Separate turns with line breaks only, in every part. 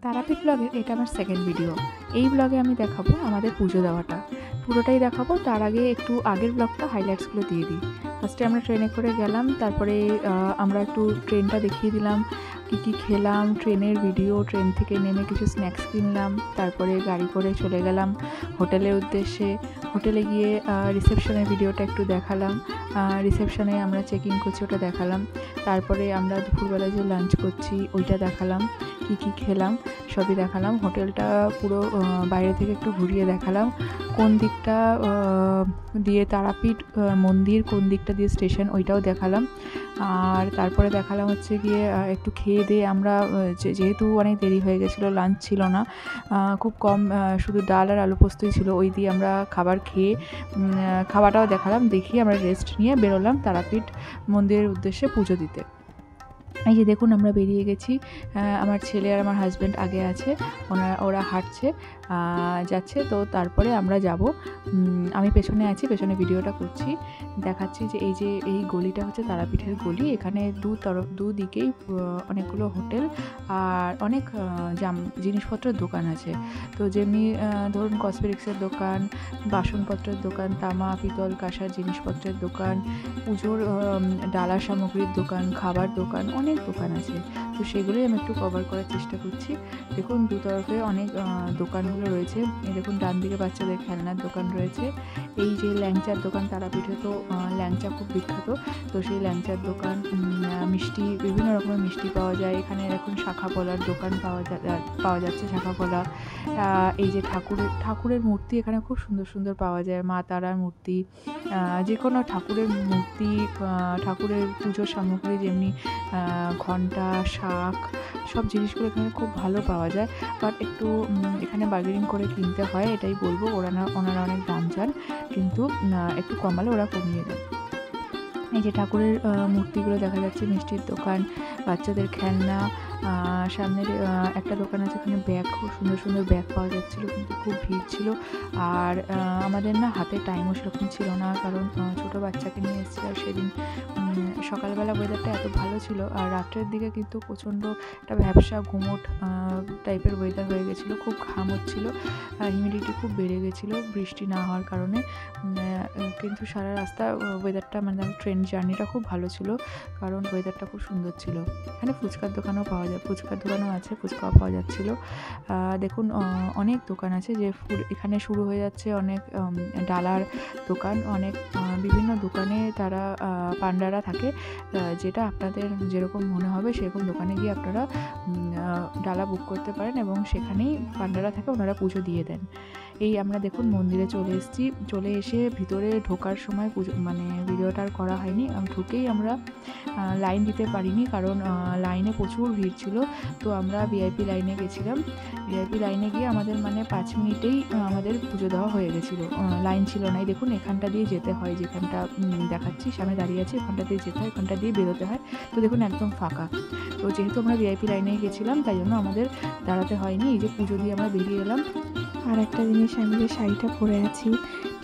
তারাপীঠ ব্লগের এটা আমার সেকেন্ড ভিডিও। এই ব্লগে আমি দেখাবো আমাদের পুজো দেওয়াটা, পুরোটাই দেখাবো। তার আগে একটু আগের ব্লগটা হাইলাইটসগুলো দিয়ে দিই। ফার্স্টে আমরা ট্রেনে করে গেলাম, তারপরে আমরা একটু ট্রেনটা দেখিয়ে দিলাম, কী খেলাম, ট্রেনের ভিডিও, ট্রেন থেকে নেমে কিছু স্ন্যাক্স কিনলাম, তারপরে গাড়ি করে চলে গেলাম হোটেলের উদ্দেশ্যে। হোটেলে গিয়ে রিসেপশনের ভিডিওটা একটু দেখালাম, রিসেপশনে আমরা চেকিং করছি ওটা দেখালাম, তারপরে আমরা দুপুরবেলা যে লাঞ্চ করছি ওইটা দেখালাম, কী খেলাম সবই দেখালাম। হোটেলটা পুরো বাইরে থেকে একটু ঘুরিয়ে দেখালাম, কোন দিকটা দিয়ে তারাপীঠ মন্দির, কোন দিকটা দিয়ে স্টেশন ওইটাও দেখালাম। আর তারপরে দেখালাম হচ্ছে গিয়ে একটু খেয়ে দিয়ে আমরা যেহেতু অনেক দেরি হয়ে গেছিলো, লাঞ্চ ছিল না, খুব কম, শুধু ডাল আর আলু পোস্তই ছিল, ওই দিয়ে আমরা খাবার খেয়ে খাওয়াটাও দেখালাম। দেখিয়ে আমরা রেস্ট নিয়ে বেরোলাম তারাপীঠ মন্দিরের উদ্দেশ্যে পুজো দিতে। এই যে দেখুন আমরা বেরিয়ে গেছি, আমার ছেলে আর আমার হাজব্যান্ড আগে আছে, ওরা হাঁটছে যাচ্ছে। তো তারপরে আমরা যাব, আমি পেছনে আছি, পেছনে ভিডিওটা করছি, দেখাচ্ছি যে এই গলিটা হচ্ছে তারাপীঠের গলি। এখানে দুদিকেই অনেকগুলো হোটেল আর অনেক জিনিসপত্রের দোকান আছে। তো যেমনি ধরুন কসমেটিক্সের দোকান, বাসনপত্রের দোকান, তামা পিতল কাঁসার জিনিসপত্রের দোকান, পুজোর ডালা সামগ্রীর দোকান, খাবার দোকান, অনেক দোকান আছে। তো সেগুলোই আমি একটু কভার করার চেষ্টা করছি। দেখুন দুতরফে অনেক দোকানগুলো রয়েছে। এই দেখুন ডান দিকে বাচ্চাদের খেলনার দোকান রয়েছে। এই যে ল্যাংচার দোকান, তারাপীঠে তো ল্যাংচা খুব বিখ্যাত, তো সেই ল্যাংচার দোকান, মিষ্টি, বিভিন্ন রকমের মিষ্টি পাওয়া যায় এখানে। এখন শাখা কলার দোকান পাওয়া যাচ্ছে, শাখা কলা। এই যে ঠাকুরের মূর্তি এখানে খুব সুন্দর সুন্দর পাওয়া যায়, মা তারার মূর্তি, যে কোনো ঠাকুরের মূর্তি, ঠাকুরের পুজোর সামগ্রী, যেমনি ঘণ্টা, শাঁখ, সব জিনিসগুলো এখানে খুব ভালো পাওয়া যায়। বাট একটু এখানে বার্গেনিং করে কিনতে হয়, এটাই বলবো। ওনারা অনেক দাম চান, কিন্তু একটু কমালে ওরা কমিয়ে দেয়। এই যে ঠাকুরের মূর্তিগুলো দেখা যাচ্ছে, মিষ্টির দোকান, বাচ্চাদের খেলনা, সামনের একটা দোকান আছে, এখানে ব্যাগ, খুব সুন্দর সুন্দর ব্যাগ পাওয়া যাচ্ছিলো, কিন্তু খুব ভিড় ছিল। আর আমাদের না হাতে টাইমও সেরকম ছিল না, কারণ ছোটো বাচ্চাকে নিয়ে এসেছি। আর সেদিন সকালবেলা ওয়েদারটা এত ভালো ছিল, আর রাত্রের দিকে কিন্তু প্রচণ্ড একটা ভ্যাপসা গুমোট টাইপের ওয়েদার হয়ে গেছিলো, খুব ঘাম হচ্ছিলো, হিউমিডিটি খুব বেড়ে গেছিলো বৃষ্টি না হওয়ার কারণে। কিন্তু সারা রাস্তা ওয়েদারটা, মানে ট্রেন জার্নিটা খুব ভালো ছিল, কারণ ওয়েদারটা খুব সুন্দর ছিল। এখানে ফুচকার দোকানও পাওয়া যায়, ফুচকার দোকানও আছে, ফুচকাও পাওয়া যাচ্ছিলো। দেখুন অনেক দোকান আছে, যে এখানে শুরু হয়ে যাচ্ছে অনেক ডালার দোকান, অনেক বিভিন্ন দোকানে তারা পান্ডারা থাকে, যেটা আপনাদের যেরকম মনে হবে সেরকম দোকানে গিয়ে আপনারা ডালা বুক করতে পারেন, এবং সেখানেই পান্ডারা থাকে, ওনারা পুজো দিয়ে দেন। এই আমরা দেখুন মন্দিরে চলে এসেছি। চলে এসে ভিতরে ঢোকার সময় মানে ভিডিওটা আর করা হয়নি, ঢুকেই আমরা লাইন দিতে পারিনি, কারণ লাইনে প্রচুর ভিড় ছিল। তো আমরা ভিআইপি লাইনে গেছিলাম। ভিআইপি লাইনে গিয়ে আমাদের 5 মিনিটেই আমাদের পুজো দেওয়া হয়ে গেছিলো, লাইন ছিল না। দেখুন এখানটা দিয়ে যেতে হয়, যেখানটা দেখাচ্ছি, সামনে দাঁড়িয়ে আছি, এখানটা দিয়ে যেতে হয়, এখানটা দিয়ে বেরোতে হয়। তো দেখুন একদম ফাঁকা। তো যেহেতু আমরা ভিআইপি লাইনে গেছিলাম, তাই জন্য আমাদের দাঁড়াতে হয়নি। এই যে পুজো দিয়ে আমরা বেরিয়ে এলাম।
আর একটা জিনিস, আমি যে শাড়িটা পরে আছি,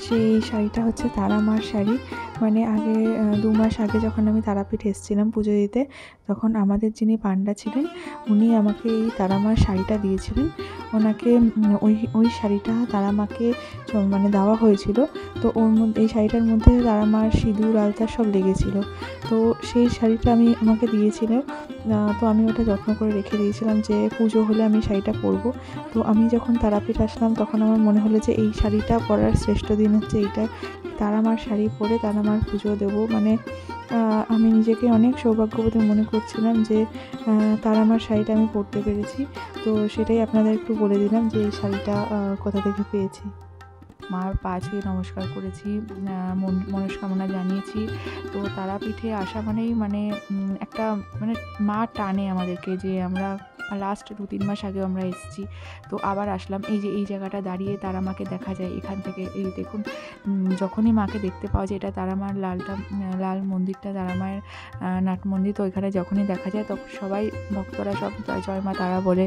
সেই শাড়িটা হচ্ছে তারা মার শাড়ি। মানে আগে 2 মাস আগে যখন আমি তারাপীঠ এসেছিলাম পুজো দিতে, তখন আমাদের যিনি পান্ডা ছিলেন, উনি আমাকে এই তারা মার শাড়িটা দিয়েছিলেন। ওনাকে ওই শাড়িটা তারা মাকে মানে দেওয়া হয়েছিল। তো ওর মধ্যে, এই শাড়িটার মধ্যে তারা মার সিঁদুর আলতা সব লেগেছিল। তো সেই শাড়িটা আমাকে দিয়েছিল। তো আমি ওটা যত্ন করে রেখে দিয়েছিলাম, যে পুজো হলে আমি শাড়িটা পরবো। তো আমি যখন তারাপীঠ আসলাম, তখন আমার মনে হলো যে এই শাড়িটা পরার শ্রেষ্ঠ দিন হচ্ছে এইটা, তারা মার শাড়ি পরে তারা মার পুজো দেবো। মানে আমি নিজেকে অনেক সৌভাগ্যবতী মনে করছিলাম যে তারা মার শাড়িটা আমি পরতে পেরেছি। তো সেটাই আপনাদের একটু বলে দিলাম যে এই শাড়িটা কোথা থেকে পেয়েছি।
মার পা ছুঁয়ে নমস্কার করেছি, মনস্কামনা জানিয়েছি। তো তারাপীঠে আসা মানেই একটা মা টানে আমাদেরকে, যে আমরা লাস্ট 2-3 মাস আগেও আমরা এসেছি, তো আবার আসলাম। এই যে এই জায়গাটা দাঁড়িয়ে তারা মাকে দেখা যায় এখান থেকে। এই দেখুন যখনই মাকে দেখতে পাওয়া যায়, এটা তারা মার লাল মন্দিরটা, তারা মায়ের নাট মন্দির। তো এখানে যখনই দেখা যায়, তখন সবাই ভক্তরা সব জয় মা তারা বলে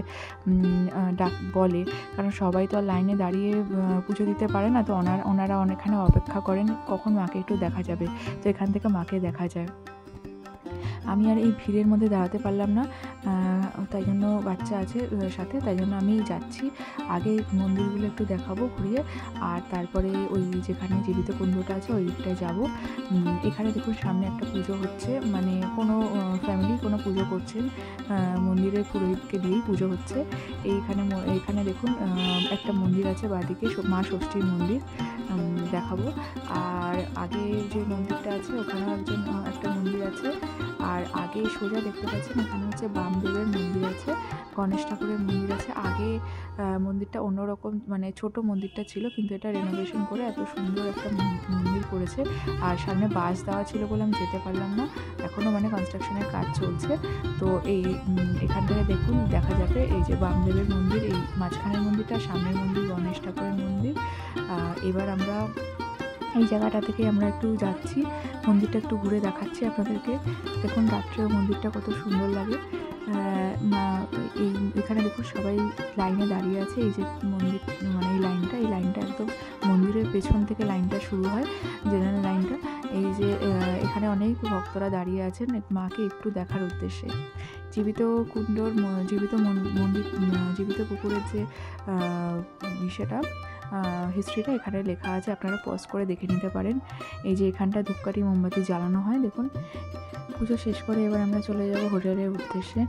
ডাক বলে, কারণ সবাই তো আর লাইনে দাঁড়িয়ে পুজো দিতে পারে না। তো ওনারা অনেকখানে অপেক্ষা করেন কখন মাকে একটু দেখা যাবে। তো এখান থেকে মাকে দেখা যায়। আমি আর এই ভিড়ের মধ্যে দাঁড়াতে পারলাম না, তাই জন্য বাচ্চা আছে সাথে, তাই জন্য আমি যাচ্ছি। আগে মন্দিরগুলো একটু দেখাবো ঘুরিয়ে, আর তারপরে ওই যেখানে জীবিত কুণ্ডটা আছে ওই দিকটায় যাবো। এখানে দেখুন সামনে একটা পুজো হচ্ছে, মানে কোনো ফ্যামিলি কোনো পুজো করছেন, মন্দিরের পুরোহিতকে দিয়েই পুজো হচ্ছে। এইখানে দেখুন একটা মন্দির আছে বাঁদিকে, মা ষষ্ঠীর মন্দির দেখাবো। আর আগে যে মন্দিরটা আছে ওখানেও একটা মন্দির আছে। আর আগে সোজা দেখতে পাচ্ছেন এখানে হচ্ছে বামদেবের মন্দির আছে, গণেশ ঠাকুরের মন্দির আছে। আগে মন্দিরটা অন্যরকম, মানে ছোট মন্দিরটা ছিল, কিন্তু এটা রেনোভেশন করে এত সুন্দর একটা মন্দির করেছে। আর সামনে বাস দেওয়া ছিল বলে আমি যেতে পারলাম না, এখনও মানে কনস্ট্রাকশনের কাজ চলছে। তো এখান থেকে দেখুন দেখা যাবে এই যে বামদেবের মন্দির, এই মাঝখানের মন্দিরটা, সামনের মন্দির গণেশ ঠাকুরের মন্দির। এবার আমরা এই জায়গাটা থেকে আমরা একটু যাচ্ছি, মন্দিরটা একটু ঘুরে দেখাচ্ছি আপনাদেরকে। দেখুন রাত্রেও মন্দিরটা কত সুন্দর লাগে। এখানে দেখুন সবাই লাইনে দাঁড়িয়ে আছে। এই যে মন্দির, মানে এই লাইনটা একদম মন্দিরের পেছন থেকে লাইনটা শুরু হয়, জেনারেল লাইনটা। এই যে এখানে অনেক ভক্তরা দাঁড়িয়ে আছেন মাকে একটু দেখার উদ্দেশ্যে। জীবিত কুণ্ডর মন্দির, জীবিত পুকুরের যে বিষয়টা, হিস্ট্রিটা এখানে লেখা আছে, আপনারা পজ করে দেখে নিতে পারেন। এই যে এখানটা ধূপকাঠি মোমবাতি জ্বালানো হয় দেখুন। পুজো শেষ করে এবার আমরা চলে যাব হোটেলের উদ্দেশ্যে।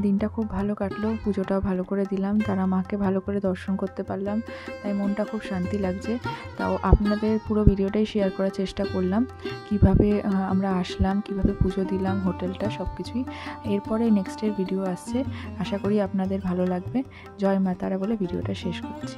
দিনটা খুব ভালো কাটলো, পুজোটাও ভালো করে দিলাম, তারা মাকে ভালো করে দর্শন করতে পারলাম, তাই মনটা খুব শান্তি লাগছে। তাও আপনাদের পুরো ভিডিওটাই শেয়ার করার চেষ্টা করলাম, কিভাবে আমরা আসলাম, কিভাবে পুজো দিলাম, হোটেলটা সব কিছুই। এরপরে নেক্সটের ভিডিও আসছে, আশা করি আপনাদের ভালো লাগবে। জয় মা তারা বলে ভিডিওটা শেষ করছি।